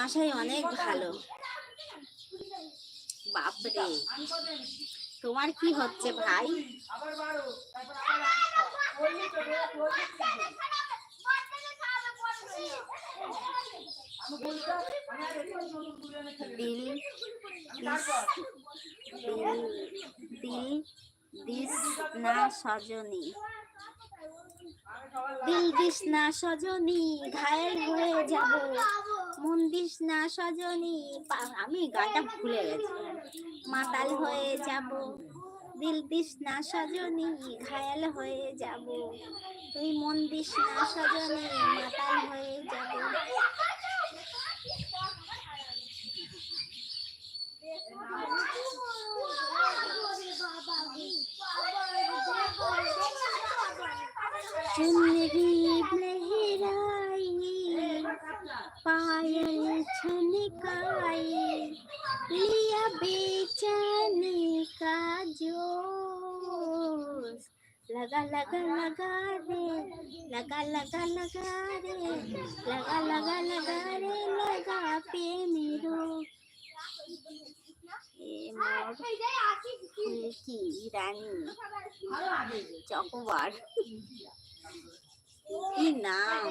মশাই অনেক ভালো। বাপরে, তোমার কি হচ্ছে ভাই? দিল দিস না সজনী, দিল দিস না সজনী, ঘায়েল হয়ে যাব, মন দিস না সজনী। আমি গানটা ভুলে গেছি। মাতাল হয়ে যাব, দিল দিস না সজনী, ঘায়াল হয়ে যাব, তুই মন দিস না সজনী, মাতাল হয়ে যাব। चुनरी लहराई, पायल छनकाई, लिया बेचैनी का जोश, लगा लगा लगा रे, लगा लगा लगा रे, लगा लगा लगा रे, लगा प्रेमी रो। কি রানী চকোবার, কি নাম?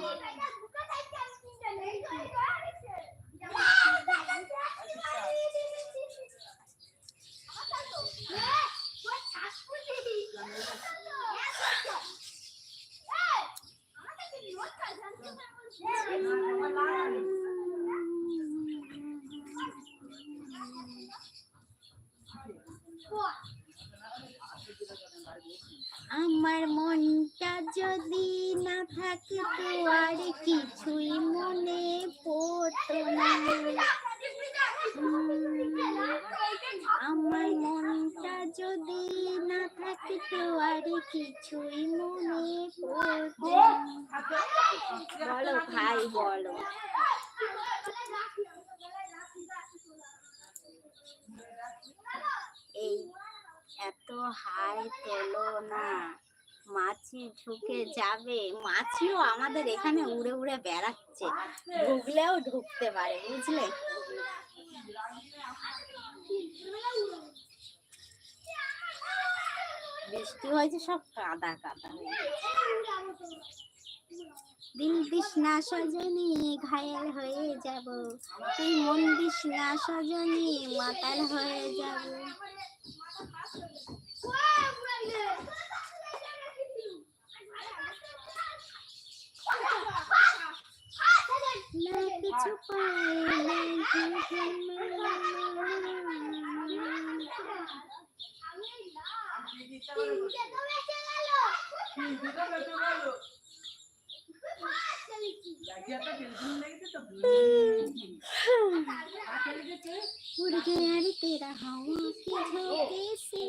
আমার মনটা যদি না থাকতো আর কিছুই মনে পড়তো না, আমার মনটা যদি না থাকতো আর কিছুই মনে পড়তো না। বলো ভাই বলো। এই এত হাই তোলো না, মাছি ঢুকে যাবে। মাছিও আমাদের এখানে উড়ে উড়ে বেড়াচ্ছে, ঢুকলেও ঢুকতে পারে, বুঝলে? বৃষ্টি হয়েছে, সব কাদা কাদা। দিল দিস না সজনী, ঘায়েল হয়ে যাব, তুই মন দিস না সজনী, মাতাল হয়ে যাব। না কিছু उड़ गया रे तेरा हवा के झोंके से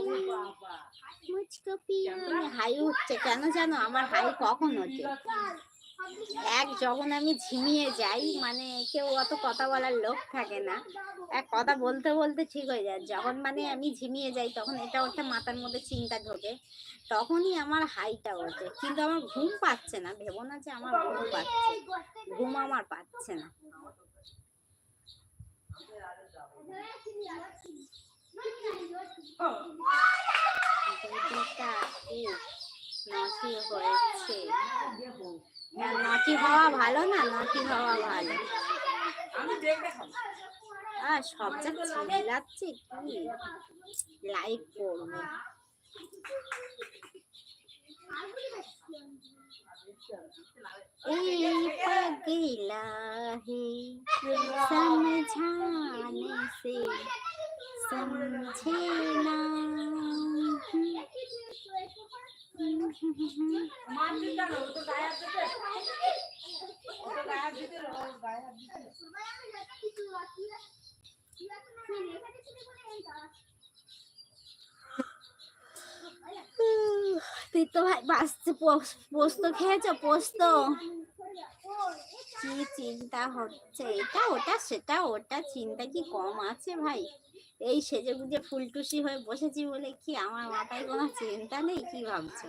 मुझको पिया। হাই উঠছে কেন জানো? আমার হাই কখন ওঠে? যখন আমি ঝিমিয়ে যাই, মানে কেউ অত কথা বলার লোক থাকে না, এক কথা বলতে বলতে ঠিক হয়ে যায়। যখন মানে আমি ঝিমিয়ে যাই, তখন এটা ওঠে মাথার মধ্যে, চিন্তা ঢোকে, তখনই আমার হাইটা ওঠে। কিন্তু আমার ঘুম পাচ্ছে না, ভেবো না যে আমার ঘুম পাচ্ছে, ঘুম আমার পাচ্ছে না। নটি হয়েছে, নটি হওয়া ভালো না, নটি হওয়া ভালো। সব যাচ্ছে কি লাইভ করবো। पगला है समझाने से समझे ना, তুই তো ভাই বাঁচতে পোস্ত খেয়েছো? পোস্ত কি চিন্তা হচ্ছে, এটা ওটা সেটা ওটা, চিন্তা কি কম আছে ভাই? এই সেজে গুজে ফুলটুসি হয়ে বসেছি বলে কি আমার মাথায় কোনো চিন্তা নেই? কি ভাবছো?